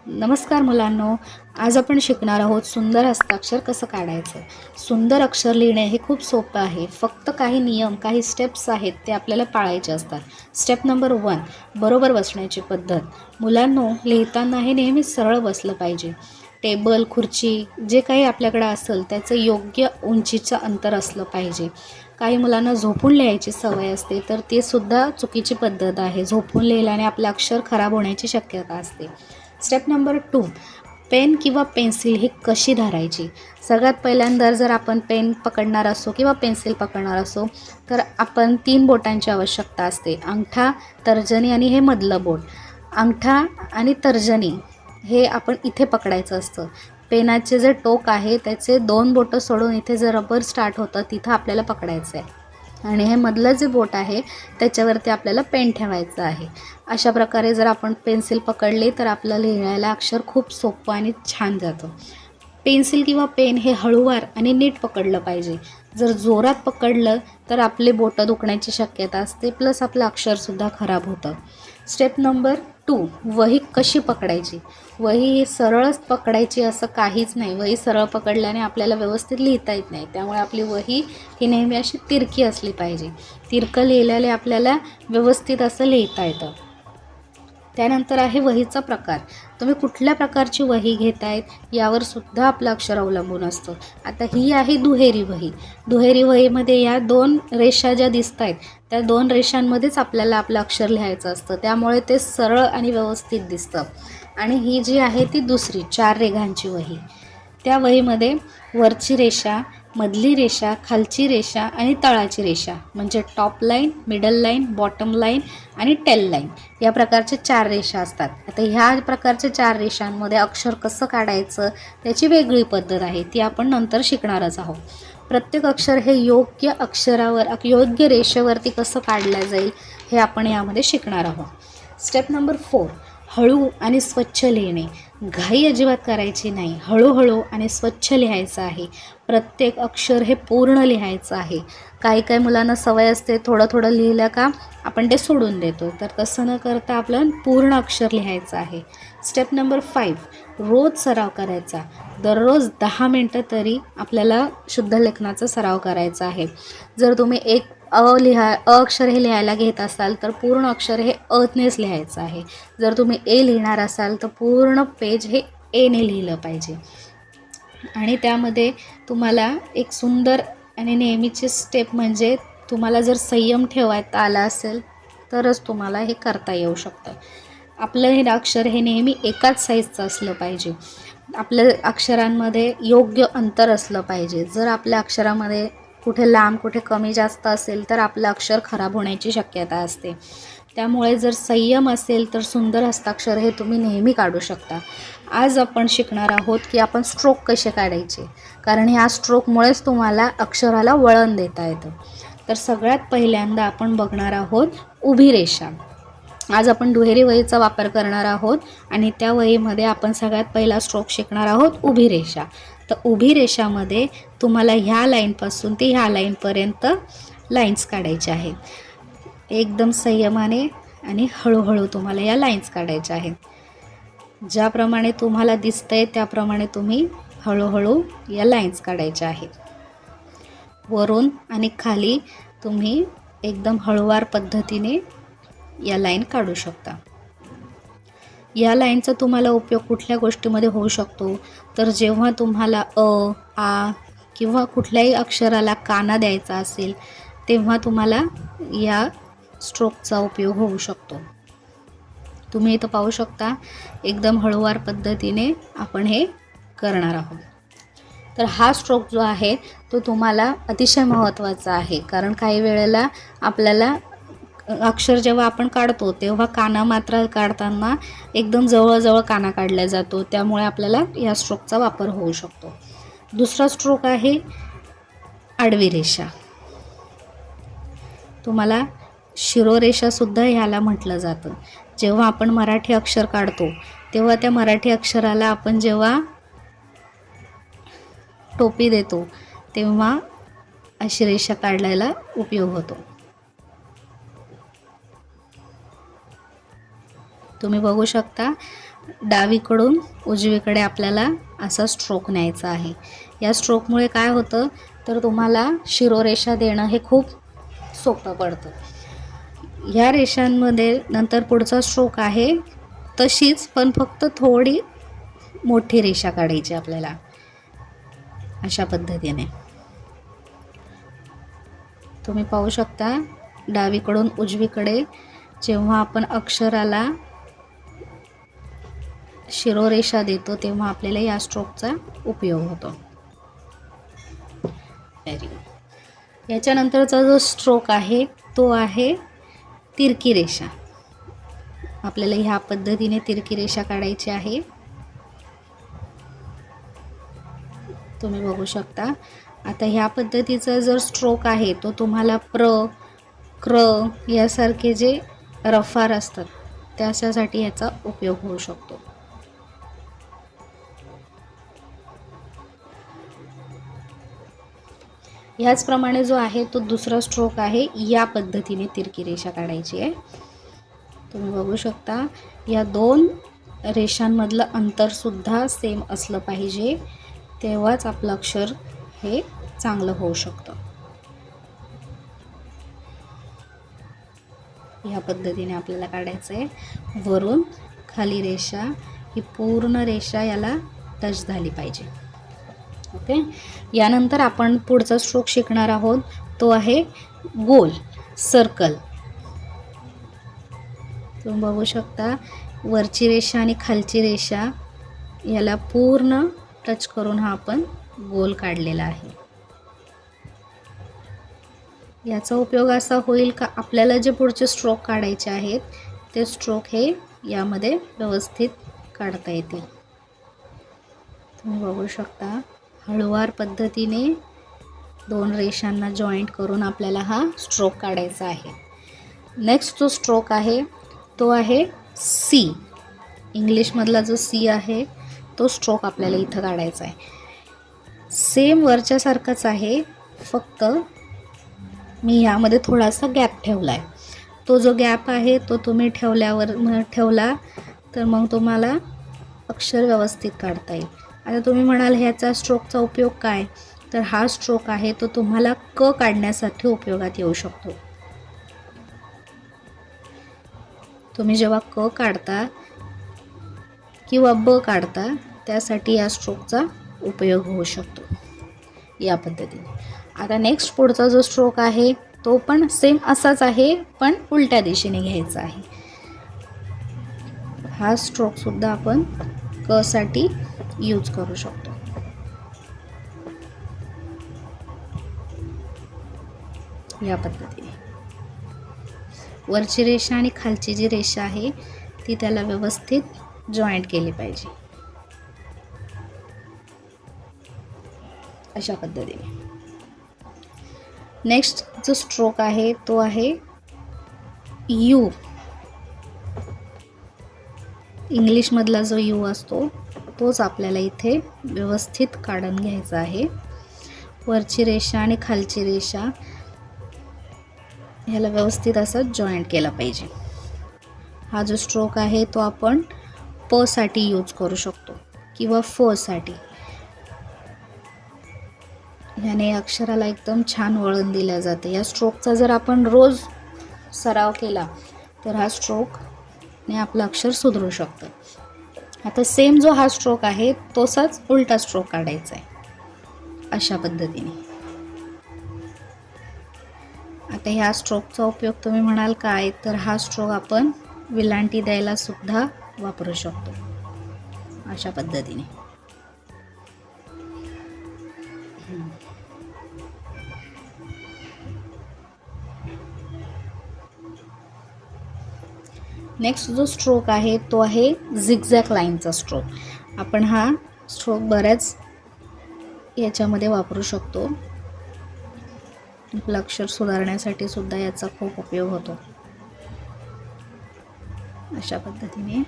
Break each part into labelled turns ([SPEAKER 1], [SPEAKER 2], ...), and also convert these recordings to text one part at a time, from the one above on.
[SPEAKER 1] नमस्कार मुलांनो, आज आपण शिकणार आहोत सुंदर हस्ताक्षर कसं काढायचं. सुंदर अक्षर लिहिणे हे खूप सोपं आहे. फक्त काही नियम, काही स्टेप्स आहेत ते आपल्याला पाळायचे असतात. स्टेप नंबर 1, बरोबर बसण्याची पद्धत. मुलांनो, लिहिताना हे नेहमी सरळ बसलं पाहिजे. टेबल, खुर्ची जे काही आपल्याकडे असेल त्याचं योग्य उंचीचं अंतर असलं पाहिजे. काही मुलांना झोपून लिहायची सवय असते, तर ती सुद्धा चुकीची पद्धत आहे. झोपून लिहिल्याने आपलं अक्षर खराब होण्याची शक्यता असते. स्टेप नंबर 2, पेन किंवा पेन्सिल ही कशी धरायची. सगळ्यात पहिल्यांदा जर आपण पेन पकडणार असो किंवा पेन्सिल पकडणार असो तर आपण 3 बोटांची आवश्यकता असते. अंगठा, तर्जनी आणि हे मधलं बोट. अंगठा आणि तर्जनी हे आपण इथे पकडायचं असतं. पेनाचे जे टोक आहे त्याचे 2 बोटं सोडून इथे जे रबर स्टार्ट होतं तिथं आपल्याला पकडायचं आहे आणि हे मधलं जे बोट आहे त्याच्यावरती आपल्याला पेन ठेवायचं आहे. अशा प्रकारे जर आपण पेन्सिल पकडली तर आपलं लिहायला अक्षर खूप सोपं आणि छान जातं. पेन्सिल किंवा पेन हे हळूवार आणि नीट पकडलं पाहिजे. जर जोरात पकडलं तर आपले बोटं दुखण्याची शक्यता असते, प्लस आपलं अक्षरसुद्धा खराब होतं. स्टेप नंबर 2, वही कशी पकडायची. वही ही सरळच पकडायची असं काहीच नाही. वही सरळ पकडल्याने आपल्याला व्यवस्थित लिहिता येत नाही. त्यामुळे आपली वही ही नेहमी अशी तिरकी असली पाहिजे. तिरकं लिहिल्याने आपल्याला व्यवस्थित असं लिहिता येतं. त्यानंतर आहे वहीचा प्रकार. तुम्ही कुठल्या प्रकारची वही घेतायत यावर सुद्धा आपलं अक्षर अवलंबून असतं. आता ही आहे दुहेरी वही. दुहेरी वहीमध्ये या 2 रेषा ज्या दिसत आहेत त्या 2 रेषांमध्येच आपल्याला आपलं अक्षर लिहायचं असतं. त्यामुळे ते सरळ आणि व्यवस्थित दिसतं. आणि ही जी आहे ती दुसरी 4 रेघांची वही. त्या वहीमध्ये वरची रेषा, मधली रेषा, खालची रेषा आणि तळाची रेषा म्हणजे top line, middle line, bottom line आणि टेल लाईन या प्रकारचे 4 रेषा असतात. आता ह्या प्रकारच्या 4 रेषांमध्ये अक्षर कसं काढायचं त्याची वेगळी पद्धत आहे, ती आपण नंतर शिकणारच आहोत. प्रत्येक अक्षर हे योग्य अक्षरावर, योग्य रेषेवरती कसं काढलं जाईल हे आपण यामध्ये शिकणार आहोत. स्टेप नंबर 4, हळू आणि स्वच्छ लिहिणे. घाई अजिबात करायची नाही. हळूहळू आणि स्वच्छ लिहायचं आहे. प्रत्येक अक्षर हे पूर्ण लिहायचं आहे. काही मुलांना सवय असते थोडं थोडं लिहिलं का आपण ते सोडून देतो, तर तसं न करता आपलं पूर्ण अक्षर लिहायचं आहे. स्टेप नंबर 5, रोज सराव करायचा. दररोज 10 मिनटं तरी आपल्याला शुद्ध लेखनाचा सराव करायचा आहे. जर तुम्ही एक अ अक्षर हे लिहायला घेत असाल तर पूर्ण अक्षर हे अनेच लिहायचं आहे. जर तुम्ही ए लिहिणार असाल तर पूर्ण पेज हे एने लिहिलं पाहिजे. आणि त्यामध्ये तुम्हाला एक सुंदर आणि नेहमीची स्टेप म्हणजे तुम्हाला जर संयम ठेवायचा आला असेल तरच तुम्हाला हे करता येऊ शकतं. आपलं हे अक्षर हे नेहमी एकाच साईजचं असलं पाहिजे. आपल्या अक्षरांमध्ये योग्य अंतर असलं पाहिजे. जर आपल्या अक्षरामध्ये कुठे लांब कुठे कमी जास्त असेल तर आपलं अक्षर खराब होण्याची शक्यता असते. त्यामुळे जर संयम असेल तर सुंदर हस्ताक्षर हे तुम्ही नेहमी काढू शकता. आज आपण शिकणार आहोत की आपण स्ट्रोक कसे काढायचे, कारण ह्या स्ट्रोकमुळेच तुम्हाला अक्षराला वळण देता येतं. तर सगळ्यात पहिल्यांदा आपण बघणार आहोत उभी रेषा. आज आपण दुहेरी वहीचा वापर करणार आहोत आणि त्या वहीमध्ये आपण सगळ्यात पहिला स्ट्रोक शिकणार आहोत उभी रेषा. तर उभी रेषामध्ये तुम्हाला ह्या लाईनपासून ते ह्या लाईनपर्यंत लाईन्स काढायच्या आहेत. एकदम संयमाने आणि हळूहळू तुम्हाला या लाईन्स काढायच्या आहेत. ज्याप्रमाणे तुम्हाला दिसतंय त्याप्रमाणे तुम्ही हळूहळू या लाईन्स काढायच्या आहेत. वरून आणि खाली तुम्ही एकदम हळूवार पद्धतीने या लाईन काढू शकता. या लाईनचा तुम्हाला उपयोग कुठल्या गोष्टीमध्ये होऊ शकतो, तर जेव्हा तुम्हाला अ, आ किंवा कुठल्याही अक्षराला काना द्यायचा असेल तेव्हा तुम्हाला या स्ट्रोकचा उपयोग होऊ शकतो. तुम्ही इथं पाहू शकता एकदम हळूवार पद्धतीने आपण हे करणार आहोत. तर हा स्ट्रोक जो आहे तो तुम्हाला अतिशय महत्त्वाचा आहे, कारण काही वेळेला आपल्याला अक्षर जेव्हा आपण काढतो तेव्हा काना मात्रा काढताना एकदम जवळजवळ काना काढला जातो. त्यामुळे आपल्याला या स्ट्रोकचा वापर होऊ शकतो. दुसरा स्ट्रोक आहे आडवी रेषा. तुम्हाला शिरोरेषासुद्धा ह्याला म्हटलं जातं. जेव्हा आपण मराठी अक्षर काढतो तेव्हा त्या मराठी अक्षराला आपण जेव्हा टोपी देतो तेव्हा अशी रेषा काढायला उपयोग होतो. तुम्ही बघू शकता डावीकडून उजवीकडे आपल्याला असा स्ट्रोक न्यायचा आहे. या स्ट्रोकमुळे काय होतं तर तुम्हाला शिरोरेषा देणं हे खूप सोपं पडतं. ह्या रेषांमध्ये नंतर पुढचा स्ट्रोक आहे तशीच, पण फक्त थोडी मोठी रेषा काढायची आपल्याला अशा पद्धतीने. तुम्ही पाहू शकता डावीकडून उजवीकडे जेव्हा आपण अक्षराला शिरोरेषा देतो तेव्हा आपल्याला या स्ट्रोकचा उपयोग होतो. याच्यानंतरचा जो स्ट्रोक आहे तो आहे तिरकी रेषा. आपल्याला ह्या पद्धतीने तिरकी रेषा काढायची आहे. तुम्ही बघू शकता. आता ह्या पद्धतीचा जर स्ट्रोक आहे तो तुम्हाला क्र यासारखे जे रफार असतात त्याच्यासाठी याचा उपयोग होऊ शकतो. ह्याचप्रमाणे जो आहे तो दुसरा स्ट्रोक आहे, या पद्धतीने तिरकी रेषा काढायची आहे. तुम्ही बघू शकता या दोन रेषांमधलं अंतरसुद्धा सेम असलं पाहिजे, तेव्हाच आपलं अक्षर हे चांगलं होऊ शकतं. ह्या पद्धतीने आपल्याला काढायचं आहे. वरून खाली रेषा ही पूर्ण रेषा याला टच झाली पाहिजे. ओके. यानंतर आपण पुढचा स्ट्रोक शिकणार आहोत तो आहे गोल, सर्कल. तुम्ही बघू शकता वरची रेषा आणि खालची रेषा याला पूर्ण टच करून हा आपण गोल काढलेला आहे. याचा उपयोग असा होईल का आपल्याला जे पुढचे स्ट्रोक काढायचे आहेत ते स्ट्रोक हे यामध्ये व्यवस्थित काढता येतील. तुम्ही बघू शकता हळूवार पद्धतीने दोन रेषांना जॉईंट करून आपल्याला हा स्ट्रोक काढायचा आहे. नेक्स्ट जो स्ट्रोक आहे तो आहे सी. इंग्लिशमधला जो सी आहे तो स्ट्रोक आपल्याला इथं काढायचा आहे. सेम वरच्यासारखाच आहे, फक्त मी यामध्ये थोडासा गॅप ठेवला आहे. तो जो गॅप आहे तो तुम्ही ठेवला तर मग तुम्हाला अक्षर व्यवस्थित काढता येईल. आता तुम्ही म्हणाल ह्याचा स्ट्रोकचा उपयोग काय, तर हा स्ट्रोक आहे तो तुम्हाला क काढण्यासाठी उपयोगात येऊ शकतो. तुम्ही जेव्हा क काढता किंवा ब काढता त्यासाठी या स्ट्रोकचा उपयोग होऊ शकतो या पद्धतीने. आता नेक्स्ट पुढचा जो स्ट्रोक आहे तो पण सेम असाच आहे, पण उलट्या दिशेने घ्यायचा आहे. हा स्ट्रोक सुद्धा आपण क साठी यूज करू शकतो. या पद्धतीने वरची रेषा आणि खालची जी रेषा आहे ती त्याला व्यवस्थित जॉईंट केली पाहिजे अशा पद्धतीने. नेक्स्ट जो स्ट्रोक आहे तो आहे यू. इंग्लिशमधला जो यू असतो तोच आपल्याला इथे व्यवस्थित काढून घ्यायचा आहे. वरची रेषा आणि खालची रेषा ह्याला व्यवस्थित असं जॉईंट केला पाहिजे. हा जो स्ट्रोक आहे तो आपण प साठी यूज करू शकतो किंवा फ साठी. ह्याने अक्षराला एकदम छान वळण दिलं जातं. या स्ट्रोकचा जर आपण रोज सराव केला तर हा स्ट्रोकने आपलं अक्षर सुधरू शकतं. आता सेम जो हा स्ट्रोक आहे तोसाच उलटा स्ट्रोक काढायचा आहे अशा पद्धतीने. आता ह्या स्ट्रोकचा उपयोग तुम्ही म्हणाल काय, तर हा स्ट्रोक आपण विलांटी द्यायला सुद्धा वापरू शकतो अशा पद्धतीने. नेक्स्ट जो स्ट्रोक आहे तो आहे झिगझॅग लाईनचा स्ट्रोक. आपण हा स्ट्रोक बऱ्याच याच्यामध्ये वापरू शकतो. आपलं अक्षर सुधारण्यासाठी सुद्धा याचा खूप उपयोग होतो अशा पद्धतीने.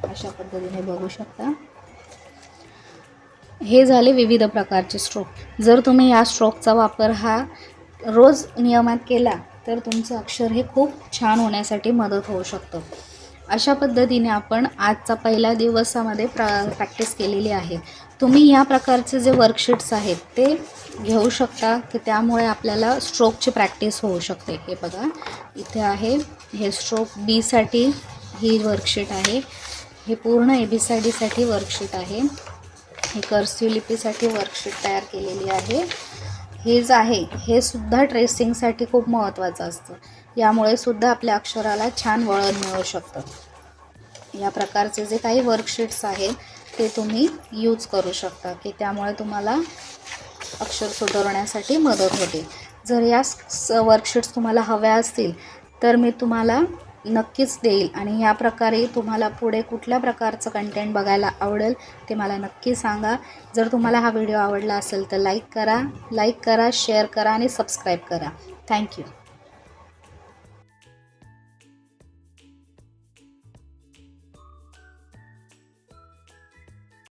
[SPEAKER 1] अशा पद्धतीने बघू शकता. हे झाले विविध प्रकारचे स्ट्रोक. जर तुम्ही या स्ट्रोकचा वापर हा रोज नियमात केला तर तुमचं अक्षर हे खूप छान होण्यासाठी मदत होऊ शकतं. अशा पद्धतीने आपण आजचा पहिल्या दिवसामध्ये प्रॅक्टिस केलेली आहे. तुम्ही ह्या प्रकारचे जे वर्कशीट्स आहेत ते घेऊ शकता की त्यामुळे आपल्याला स्ट्रोकची प्रॅक्टिस होऊ शकते. हे बघा इथे आहे, हे स्ट्रोक बीसाठी ही वर्कशीट आहे, हे पूर्ण ABCDसाठी वर्कशीट आहे, हे कर्सिव्ह लिपीसाठी वर्कशीट तयार केलेली आहे. हे जे आहे हे सुद्धा ट्रेसिंगसाठी खूप महत्त्वाचं असतं. यामुळे सुद्धा आपल्या अक्षराला छान वळण मिळू शकतं. या प्रकारचे जे काही वर्कशीट्स आहेत ते तुम्ही यूज करू शकता की त्यामुळे तुम्हाला अक्षर सुधारण्यासाठी मदत होते. जर या वर्कशीट्स तुम्हाला हव्या असतील तर मी तुम्हाला नक्कीच देईल आणि या प्रकारे तुम्हाला पुढे कुठल्या प्रकारचं कंटेंट बघायला आवडेल ते मला नक्की सांगा. जर तुम्हाला हा व्हिडिओ आवडला असेल तर लाईक करा, शेअर करा आणि सबस्क्राईब करा. थँक्यू.